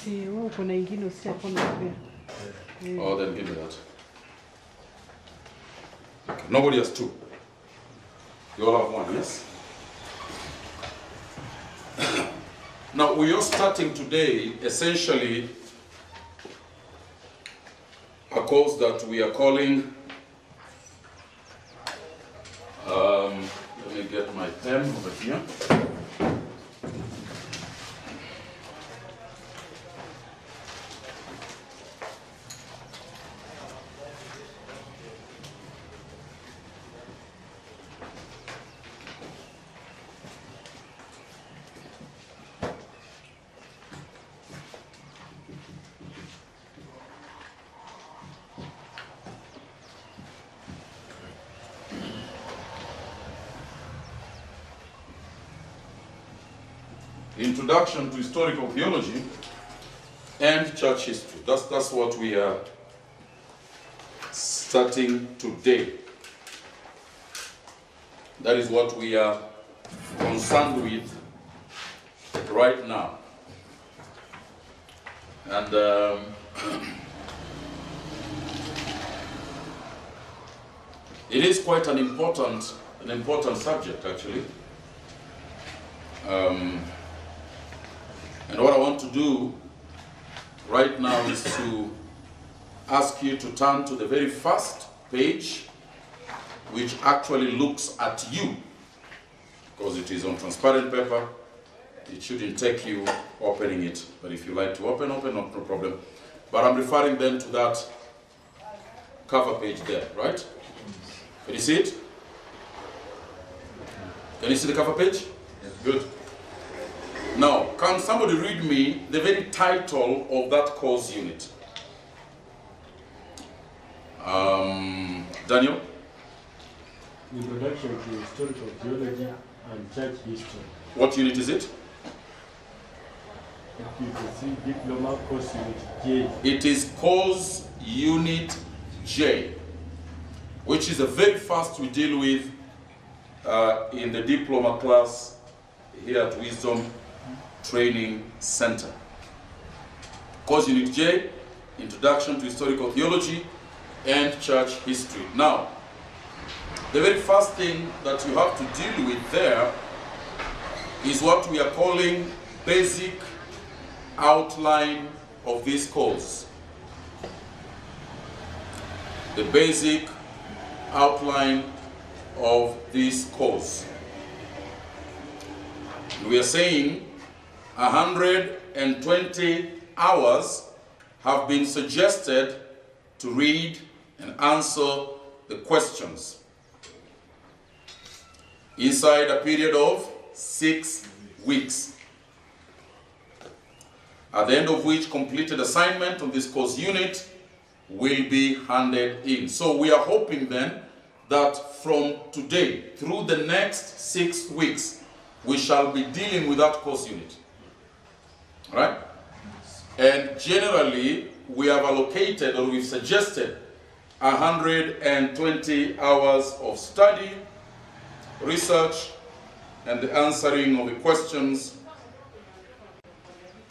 Oh, then give me that. Okay. Nobody has two. You all have one, yes? Now, we are starting today, essentially, a course that we are calling, let me get my pen over here. Introduction to Historical Theology and Church History. That's what we are starting today. That is what we are concerned with right now. And it is quite an important subject, actually. And what I want to do right now is to ask you to turn to the very first page, which actually looks at you, because it is on transparent paper. It shouldn't take you opening it, but if you like to open, no problem. But I'm referring then to that cover page there, right? Can you see it? Can you see the cover page? Yes. Good. Now, can somebody read me the very title of that course unit? Daniel? Introduction to Historical Theology and Church History. What unit is it? Diploma Course Unit J. It is Course Unit J, which is the very first we deal with in the diploma class here at Wisdom Training Center. Course Unit J, Introduction to Historical Theology and Church History. Now, the very first thing that you have to deal with there is what we are calling basic outline of this course. The basic outline of this course. We are saying 120 hours have been suggested to read and answer the questions inside a period of 6 weeks, at the end of which completed assignment on this course unit will be handed in. So we are hoping then that from today through the next 6 weeks we shall be dealing with that course unit. Right? And generally, we have allocated, or we've suggested, 120 hours of study, research, and the answering of the questions,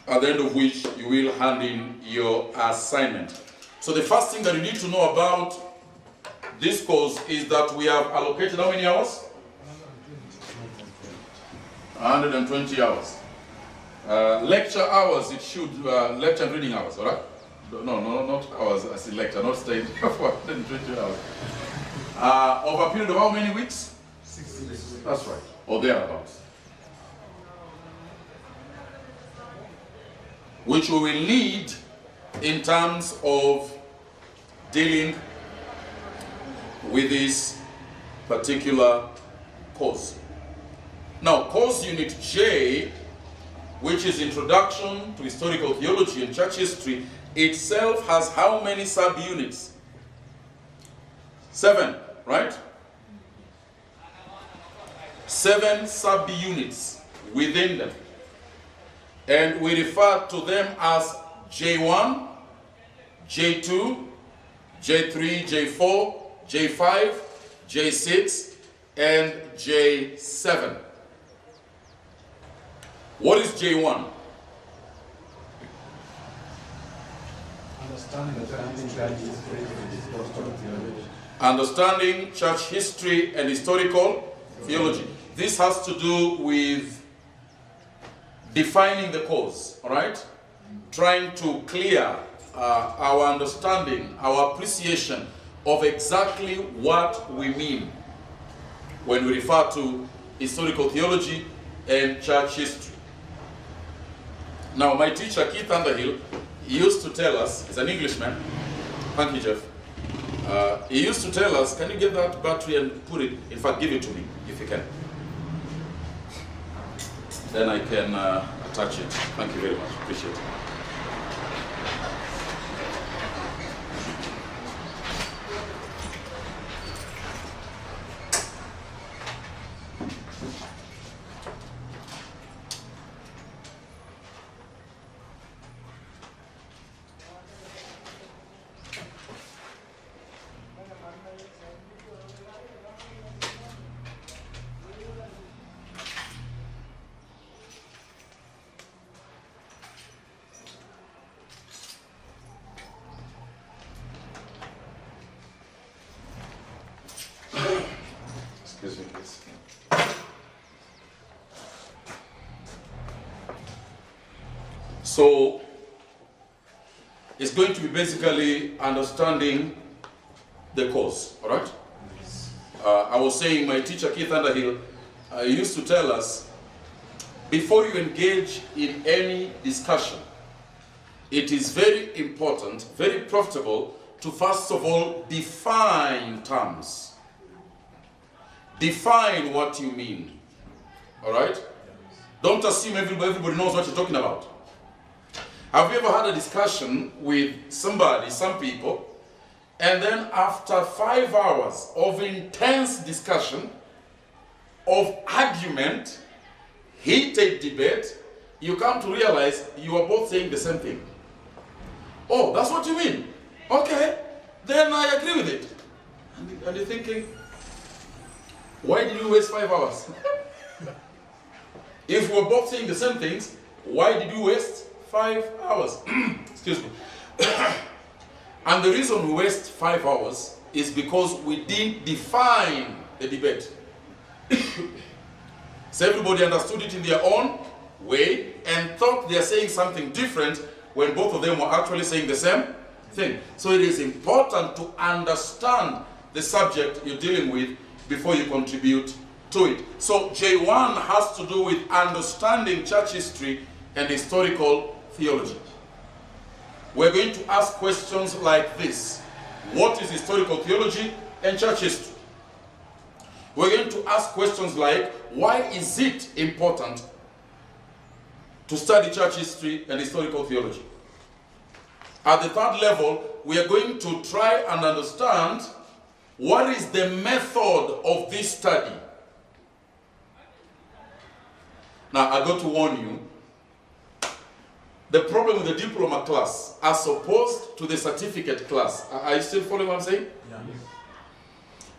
at the end of which you will hand in your assignment. So the first thing that you need to know about this course is that we have allocated how many hours? 120 hours. Lecture hours, it should, lecture and reading hours, all right? No, not hours, I see lecture, not staying for 120 hours. Over a period of how many weeks? 6 weeks. That's right, or thereabouts. Which we will need in terms of dealing with this particular course. Now, course unit J, which is Introduction to Historical Theology and Church History, itself has how many subunits? 7, right? 7 subunits within them. And we refer to them as J1, J2, J3, J4, J5, J6, and J7. What is J1? Understanding church history and historical theology. This has to do with defining the cause, all right? Trying to clear our understanding, our appreciation of exactly what we mean when we refer to historical theology and church history. Now, my teacher, Keith Underhill, he used to tell us, he's an Englishman, thank you, Jeff. He used to tell us, can you get that battery and put it, in fact, give it to me, if you can. Then I can attach it. Thank you very much, appreciate it. Excuse me, please. So, it's going to be basically understanding the cause, all right? I was saying my teacher, Keith Underhill, used to tell us, before you engage in any discussion, it is very important, very profitable, to first of all define terms. Define what you mean, all right? Don't assume everybody knows what you're talking about. Have you ever had a discussion with somebody, some people, and then after 5 hours of intense discussion, of argument, heated debate, you come to realize you are both saying the same thing? Oh, that's what you mean? Okay, then I agree with it. And you're thinking, why did you waste 5 hours? If we're both saying the same things, why did you waste 5 hours? Excuse me. And the reason we waste 5 hours is because we didn't define the debate. So everybody understood it in their own way and thought they're saying something different when both of them were actually saying the same thing. So it is important to understand the subject you're dealing with before you contribute to it. So J1 has to do with understanding church history and historical theology. We're going to ask questions like this. What is historical theology and church history? We're going to ask questions like, why is it important to study church history and historical theology? At the third level, we are going to try and understand what is the method of this study. Now, I got to warn you, the problem with the diploma class as opposed to the certificate class, are you still following what I'm saying? Yeah.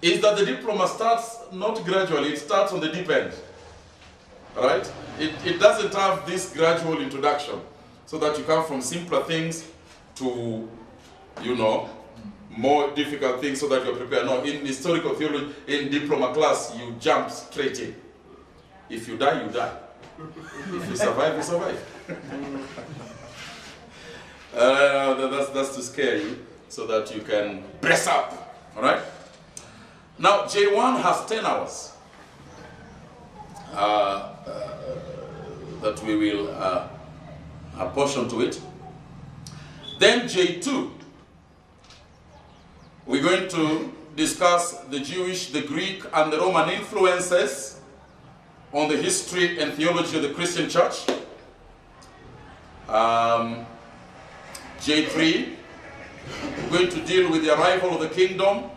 Is that the diploma starts not gradually, it starts on the deep end. Right? It doesn't have this gradual introduction so that you come from simpler things to, you know, more difficult things so that you're prepared. No, in historical theology, in diploma class, you jump straight in. If you die, you die. If you survive, you survive. That's to scare you so that you can dress up. All right? Now, J1 has 10 hours that we will apportion to it. Then J2, we're going to discuss the Jewish, the Greek, and the Roman influences on the history and theology of the Christian church. J3, we're going to deal with the arrival of the kingdom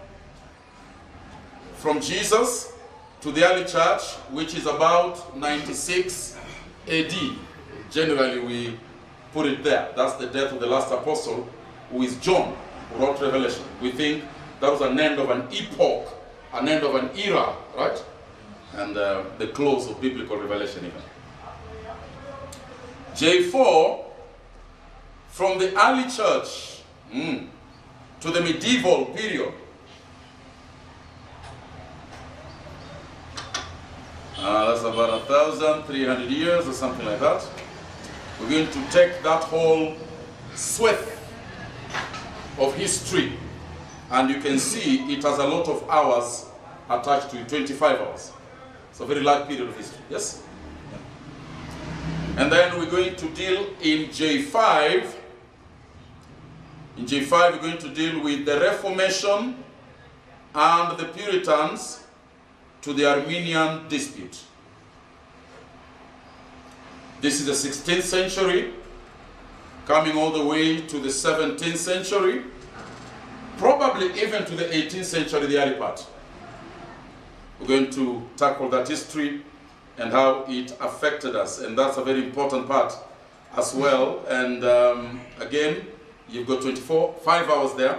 from Jesus to the early church, which is about 96 AD. Generally, we put it there. That's the death of the last apostle, who is John, who wrote Revelation. We think that was an end of an epoch, an end of an era, right? And the close of biblical revelation even. J4, from the early church to the medieval period. That's about 1,300 years or something like that. We're going to take that whole swath of history, and you can see it has a lot of hours attached to it, 25 hours. It's a very large period of history, yes? And then we're going to deal in J5. In J5, we're going to deal with the Reformation and the Puritans to the Armenian dispute. This is the 16th century, coming all the way to the 17th century, probably even to the 18th century, the early part. We're going to tackle that history and how it affected us, and that's a very important part as well. And again, you've got 5 hours there.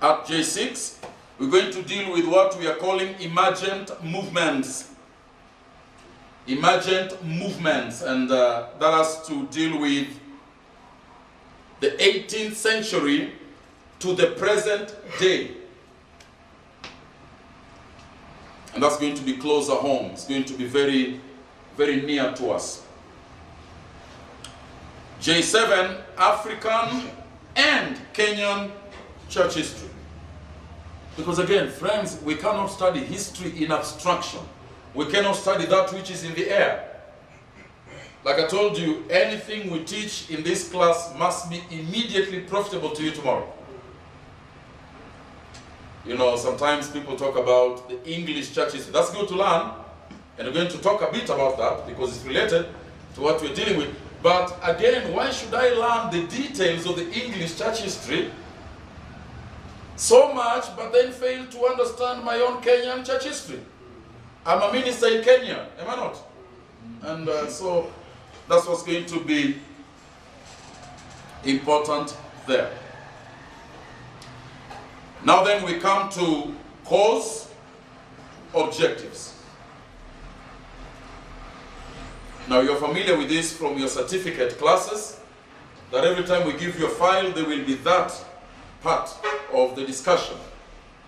At J6, we're going to deal with what we are calling emergent movements. Emergent movements, and that has to deal with the 18th century to the present day. And that's going to be closer home. It's going to be very, very near to us. J7, African and Kenyan church history. Because again, friends, we cannot study history in abstraction. We cannot study that which is in the air. Like I told you, anything we teach in this class must be immediately profitable to you tomorrow. You know, sometimes people talk about the English church history. That's good to learn, and we're going to talk a bit about that because it's related to what we're dealing with. But again, why should I learn the details of the English church history so much, but then fail to understand my own Kenyan church history? I'm a minister in Kenya, am I not? And so that's what's going to be important there. Now then we come to cause objectives. Now you're familiar with this from your certificate classes, that every time we give you a file, there will be that part of the discussion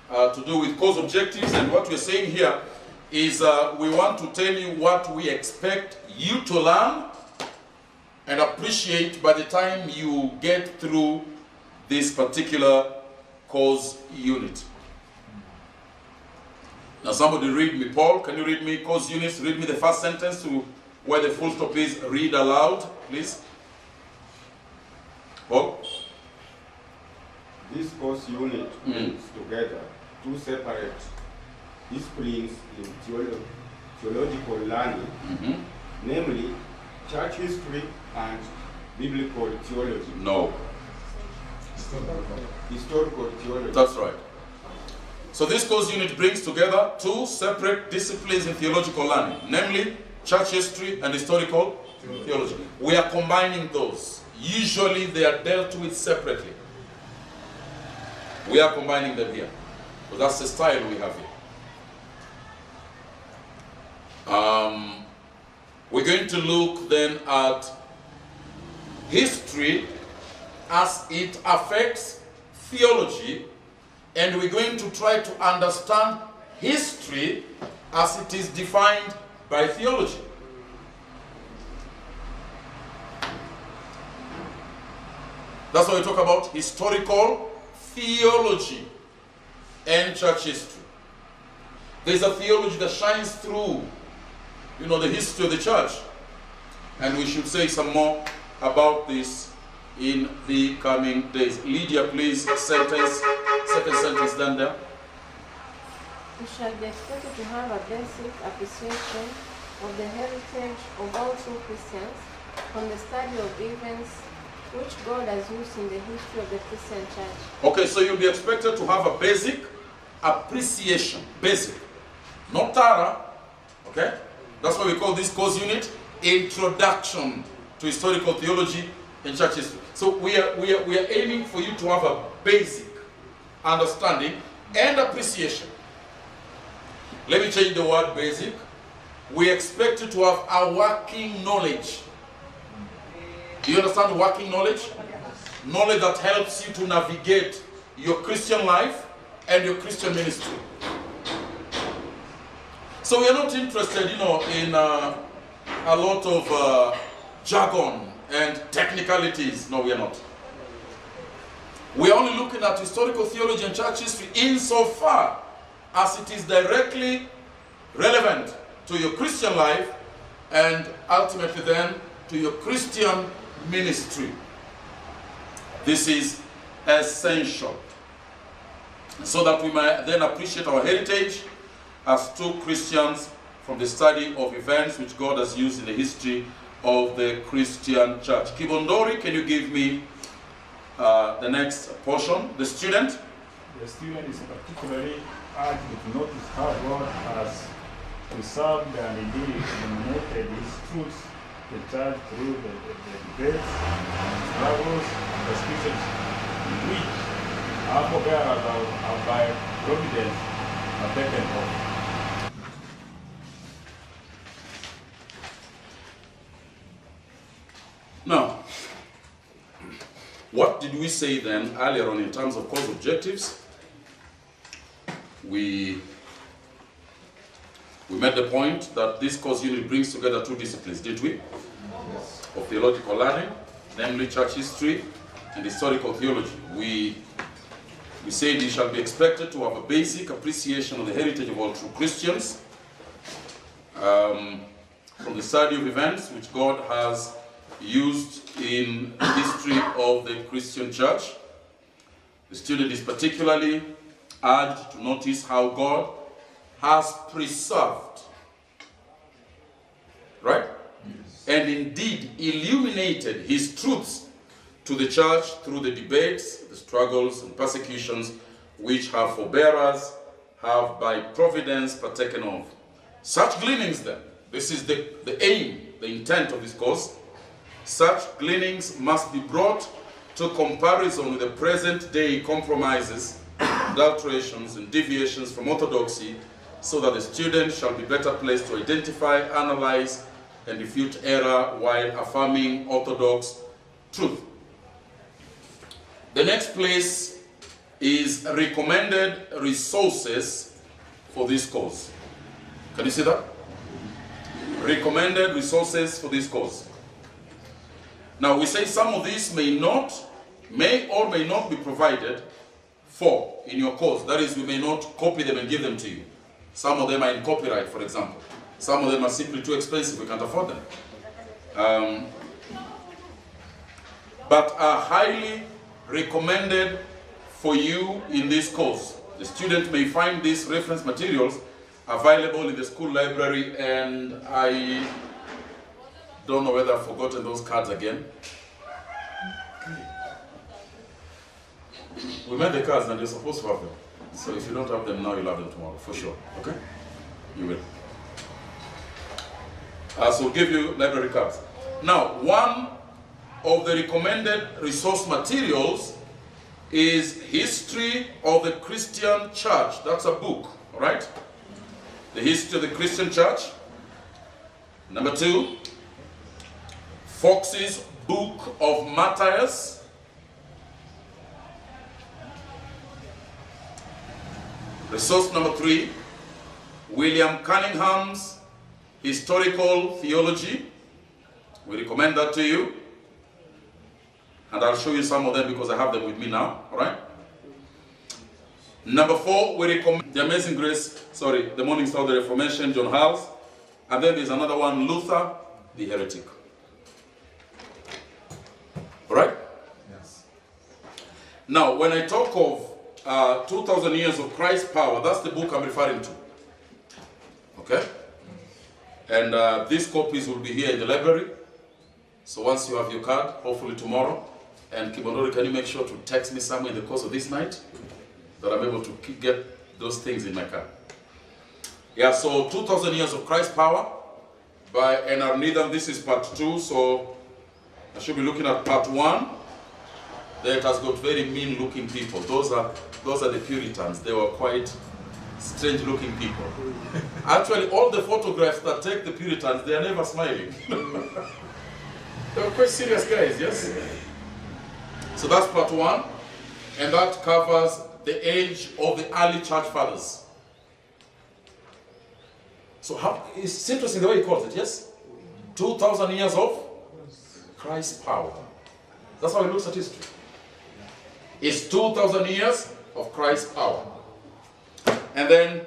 to do with cause objectives. And what we're saying here is we want to tell you what we expect you to learn and appreciate by the time you get through this particular cause unit. Now somebody read me. Paul, can you read me cause units? Read me the first sentence to where the full stop is. Read aloud, please. Paul? This course unit brings together two separate disciplines in theological learning, namely church history and biblical theology. No. Historical theology. That's right. So this course unit brings together two separate disciplines in theological learning, namely church history and historical theology. We are combining those. Usually they are dealt with separately. We are combining them here. So that's the style we have here. We're going to look then at history as it affects theology, and we're going to try to understand history as it is defined by theology. That's why we talk about historical theology and church history. There's a theology that shines through, you know, the history of the church. And we should say some more about this in the coming days. Lydia, please, second sentence down there. We shall be expected to have a basic appreciation of the heritage of all true Christians from the study of events which God has used in the history of the Christian church. Okay, so you'll be expected to have a basic appreciation. Basic. Not thorough. Okay? That's why we call this course unit Introduction to Historical Theology and Church History. So we are aiming for you to have a basic understanding and appreciation. Let me change the word basic. We expect you to have a working knowledge. Do you understand working knowledge? knowledge that helps you to navigate your Christian life and your Christian ministry. So we are not interested, in a lot of jargon and technicalities. No, we are not. We are only looking at historical theology and church history insofar as it is directly relevant to your Christian life and ultimately then to your Christian ministry. This is essential so that we may then appreciate our heritage as true Christians from the study of events which God has used in the history of the Christian church. Kibondori, can you give me the next portion? The student. The student is particularly urged to notice how God has preserved and indeed illuminated his truths to the church through the debates, struggles, persecutions, which our forebears have by providence are taken off. Now, what did we say then earlier on in terms of course objectives? We made the point that this course unit brings together two disciplines, did we? Yes. Of theological learning, namely church history and historical theology. We said you shall be expected to have a basic appreciation of the heritage of all true Christians, from the study of events which God has used in the history of the Christian church. The student is particularly urged to notice how God has preserved, right? Yes. And indeed illuminated his truths to the church through the debates, the struggles and persecutions which her forebearers have by providence partaken of. Such gleanings then, this is the aim, the intent of this course, such gleanings must be brought to comparison with the present day compromises, adulterations and deviations from orthodoxy, so that the student shall be better placed to identify, analyze, and refute error while affirming orthodox truth. The next place is recommended resources for this course. Can you see that? Recommended resources for this course. Now we say some of these may or may not be provided for in your course. That is, we may not copy them and give them to you. Some of them are in copyright, for example. Some of them are simply too expensive, we can't afford them. But are highly recommended for you in this course. The student may find these reference materials available in the school library, and I don't know whether I've forgotten those cards again. We made the cards and you're supposed to have them. So if you don't have them now, you'll have them tomorrow, for sure. Okay? You will. So we'll give you library cards. Now, one of the recommended resource materials is History of the Christian Church. That's a book, all right? The History of the Christian Church. Number 2, Fox's Book of Martyrs. Resource number 3, William Cunningham's Historical Theology. We recommend that to you. And I'll show you some of them because I have them with me now, all right? Number 4, we recommend The Amazing Grace, The Morning Star of the Reformation, John Hals. And then there's another one, Luther, the Heretic. All right? Yes. Now, when I talk of 2,000 years of Christ's power, that's the book I'm referring to. Okay? And these copies will be here in the library. So once you have your card, hopefully tomorrow, and Kibondori, can you make sure to text me somewhere in the course of this night that I'm able to get those things in my car? Yeah, so 2,000 Years of Christ's Power by N.R. Needham. This is part 2, so I should be looking at part 1. There it has got very mean-looking people. Those are the Puritans. They were quite strange-looking people. Actually, all the photographs that take the Puritans, they are never smiling. They were quite serious guys, yes? So that's part one, and that covers the age of the early church fathers. So it's interesting the way he calls it, yes? 2,000 years of Christ's power. That's how he looks at history. It's 2,000 years of Christ's power. And then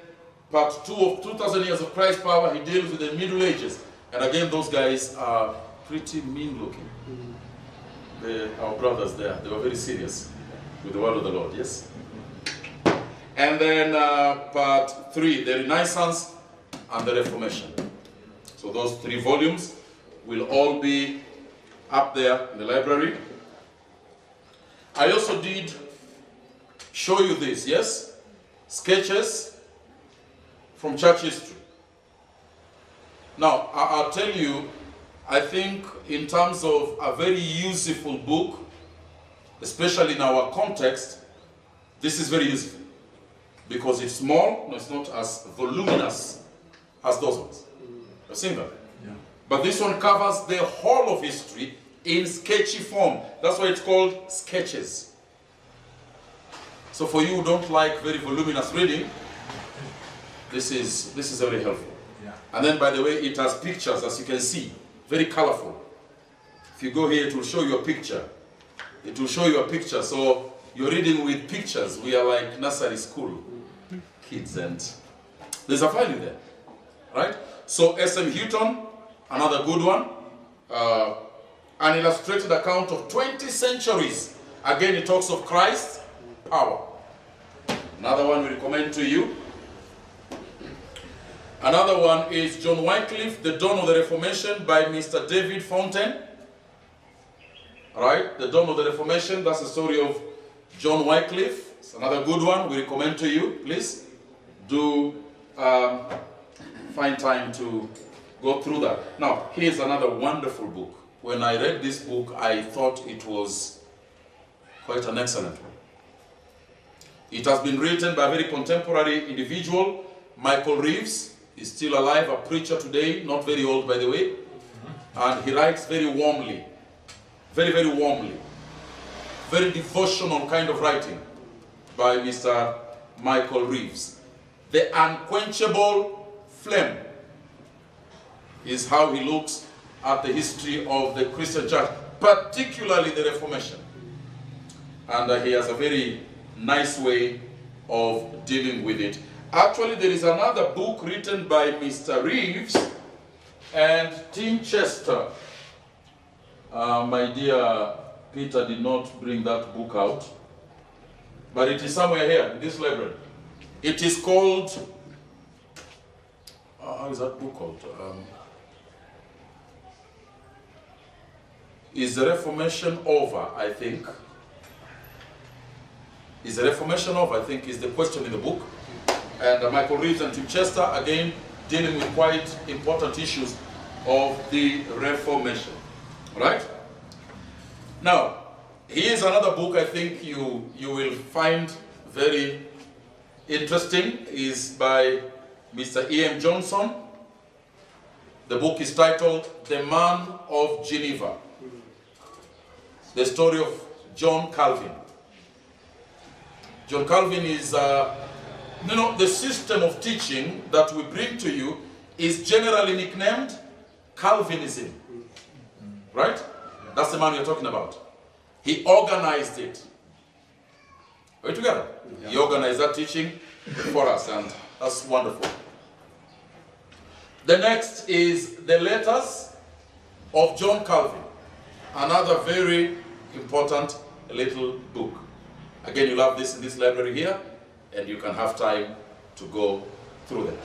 part 2 of 2,000 years of Christ's power, he deals with the Middle Ages. And again, those guys are pretty mean looking. Our brothers there, they were very serious with the word of the Lord, yes? And then part 3, the Renaissance and the Reformation. So those 3 volumes will all be up there in the library. I also did show you this, yes? Sketches from church history. Now, I'll tell you, I think in terms of a very useful book, especially in our context, this is very useful. Because it's small, no, it's not as voluminous as those ones. You've seen that? Yeah. But this one covers the whole of history in sketchy form. That's why it's called sketches. So for you who don't like very voluminous reading, this is very helpful. Yeah. And then, by the way, it has pictures, as you can see, very colorful. If you go here, it will show you a picture. It will show you a picture. So you're reading with pictures. We are like nursery school kids, and there's a value there, right? So S.M. Houghton, another good one, an illustrated account of 20 centuries. Again, it talks of Christ's power. Another one we recommend to you. Another one is John Wycliffe, The Dawn of the Reformation by Mr. David Fountain. All right, The Dawn of the Reformation, that's the story of John Wycliffe. It's another good one we recommend to you. Please do find time to go through that. Now, here's another wonderful book. When I read this book, I thought it was quite an excellent one. It has been written by a very contemporary individual, Michael Reeves. He's still alive, a preacher today, not very old by the way. And he writes very warmly, very, very warmly. Very devotional kind of writing by Mr. Michael Reeves. The Unquenchable Flame is how he looks at the history of the Christian church, particularly the Reformation. And he has a very nice way of dealing with it. Actually, there is another book written by Mr. Reeves and Tim Chester. My dear Peter did not bring that book out, but it is somewhere here in this library. It is called, how is that book called? Is the Reformation over, I think? Is the Reformation over, I think, is the question in the book. And Michael Reeves and Tim Chester, again, dealing with quite important issues of the Reformation. All right? Now, here's another book I think you will find very interesting. Is by Mr. E.M. Johnson. The book is titled The Man of Geneva. The story of John Calvin. John Calvin is, the system of teaching that we bring to you is generally nicknamed Calvinism. Right? That's the man we're talking about. He organized it. Are we together? Yeah. He organized that teaching for us, and that's wonderful. The next is The Letters of John Calvin. Another very important little book. Again, you'll have this in this library here, and you can have time to go through them.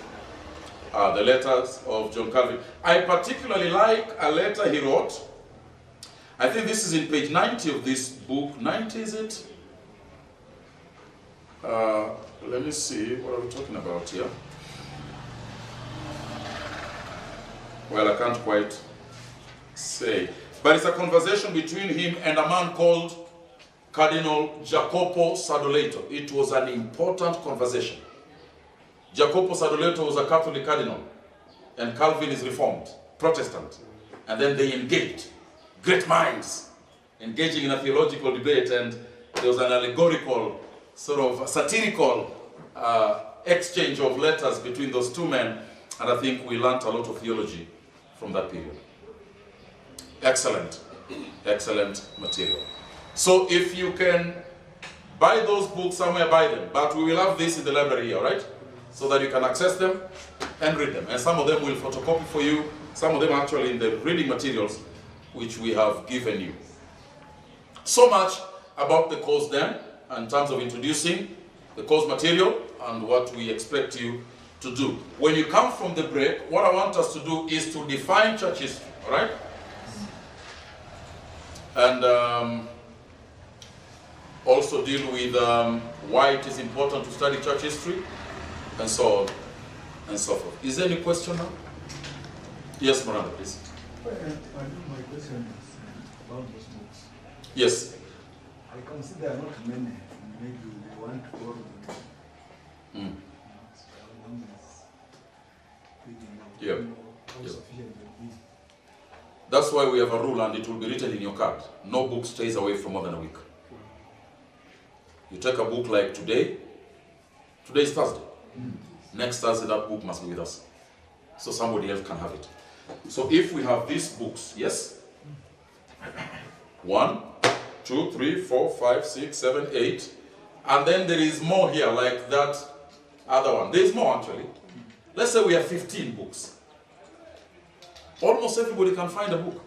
The Letters of John Calvin. I particularly like a letter he wrote. I think this is in page 90 of this book. 90, is it? Let me see, what are we talking about here? Well, I can't quite say. But it's a conversation between him and a man called Cardinal Jacopo Sadoleto. It was an important conversation. Jacopo Sadoleto was a Catholic cardinal, and Calvin is Reformed, Protestant. And then they engaged. Great minds engaging in a theological debate, and there was an allegorical, sort of satirical exchange of letters between those two men, and I think we learned a lot of theology from that period. Excellent, excellent material. So if you can buy those books somewhere, buy them, but we will have this in the library here, all right? So that you can access them and read them. And some of them will photocopy for you, some of them actually in the reading materials which we have given you. So much about the course then, in terms of introducing the course material and what we expect you to do. When you come from the break, what I want us to do is to define church history, all right? And also deal with why it is important to study church history, and so on and so forth. Is there any question now? Yes, Miranda, please. My question is about those books. Yes. I consider not many, maybe we want to borrow them. Mm. Yeah. Yep. How sufficient will be. That's why we have a rule, and it will be written in your card. No book stays away for more than a week. You take a book like today. Today is Thursday. Next Thursday, that book must be with us, so somebody else can have it. So if we have these books, yes? 1, 2, 3, 4, 5, 6, 7, 8. And then there is more here, like that other one. There is more actually. Let's say we have 15 books. Almost everybody can find a book.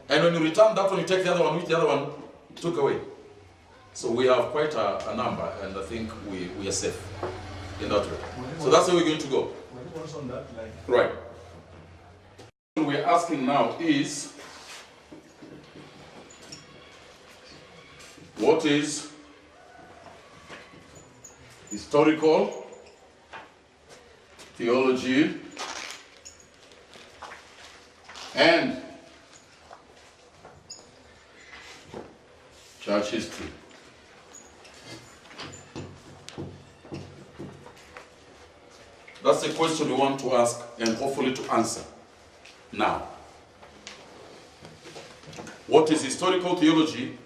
And when you return that one, you take the other one, which the other one took away. So we have quite a number, and I think we are safe in that way. So that's where we're going to go. What was on that line? Right. What we're asking now is, what is historical theology and church history? That's the question we want to ask and hopefully to answer now. What is historical theology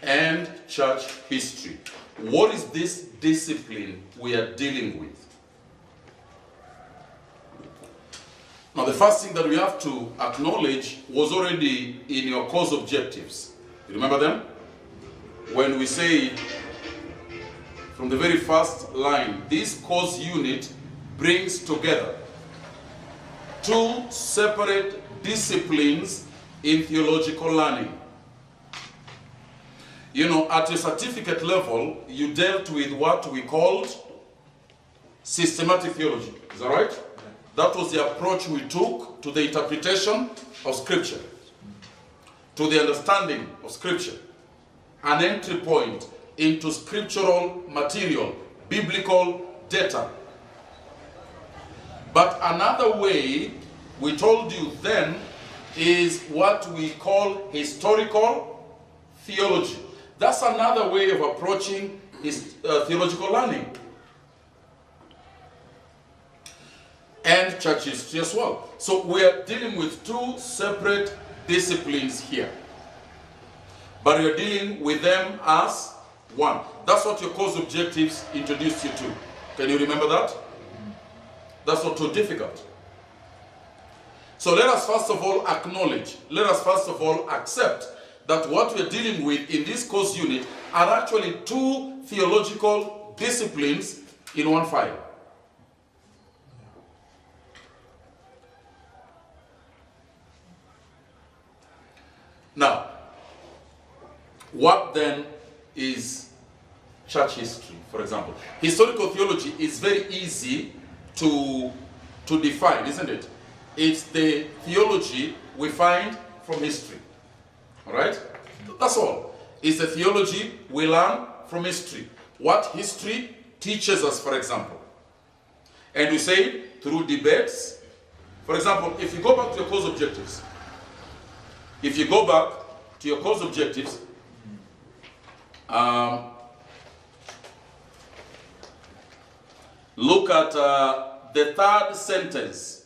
and church history? What is this discipline we are dealing with? Now, the first thing that we have to acknowledge was already in your course objectives. You remember them? When we say from the very first line, this course unit brings together two separate disciplines in theological learning. You know, at a certificate level, you dealt with what we called systematic theology. Is that right? That was the approach we took to the interpretation of Scripture, to the understanding of Scripture, an entry point into scriptural material, biblical data. But another way, we told you then, is what we call historical theology. That's another way of approaching theological learning. And church history as well. So we are dealing with two separate disciplines here, but we are dealing with them as one. That's what your course objectives introduced you to. Can you remember that? That's not too difficult. So let us first of all acknowledge, let us first of all accept that what we're dealing with in this course unit are actually two theological disciplines in one file. Now, what then is church history, for example? Historical theology is very easy to define, isn't it? It's the theology we find from history. All right? That's all. It's the theology we learn from history. What history teaches us, for example. And we say through debates. For example, if you go back to your course objectives, look at the third sentence.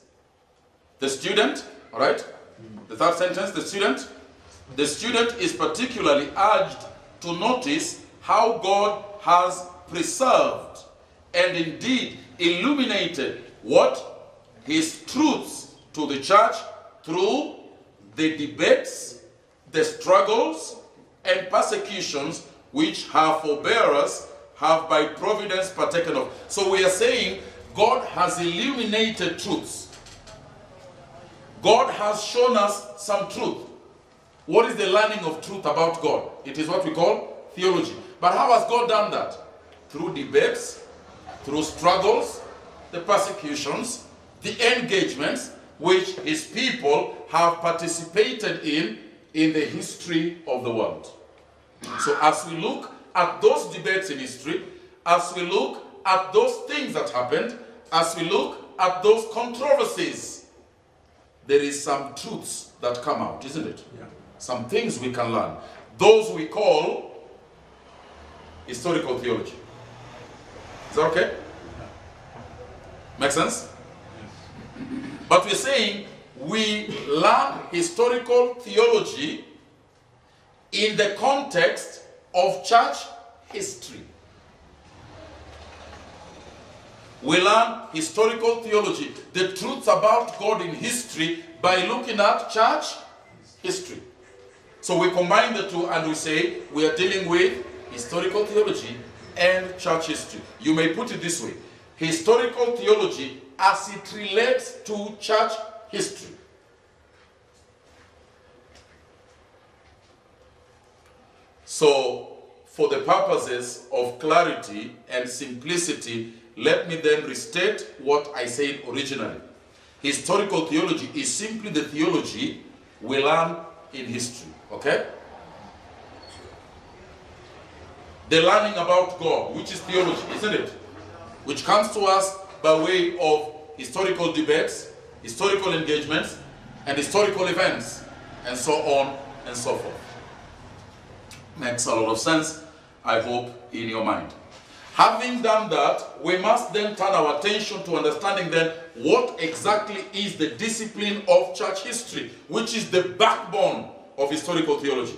The student, all right? The third sentence, the student The student is particularly urged to notice how God has preserved and indeed illuminated what? His truths to the church through the debates, the struggles, and persecutions which her forbearers have by providence partaken of. So we are saying God has illuminated truths. God has shown us some truth. What is the learning of truth about God? It is what we call theology. But how has God done that? Through debates, through struggles, the persecutions, the engagements which his people have participated in the history of the world. So as we look at those debates in history, as we look at those things that happened, as we look at those controversies, there is some truths that come out, isn't it? Yeah. Some things we can learn. Those we call historical theology. Is that okay? Make sense? But we're saying we learn historical theology in the context of church history. We learn historical theology, the truths about God in history, by looking at church history. So we combine the two and we say we are dealing with historical theology and church history. You may put it this way: historical theology as it relates to church history. So, for the purposes of clarity and simplicity, let me then restate what I said originally. Historical theology is simply the theology we learn in history, okay? The learning about God, which is theology, isn't it? Which comes to us by way of historical debates, historical engagements, and historical events, and so on and so forth. Makes a lot of sense, I hope, in your mind. Having done that, we must then turn our attention to understanding then what exactly is the discipline of church history, which is the backbone of historical theology.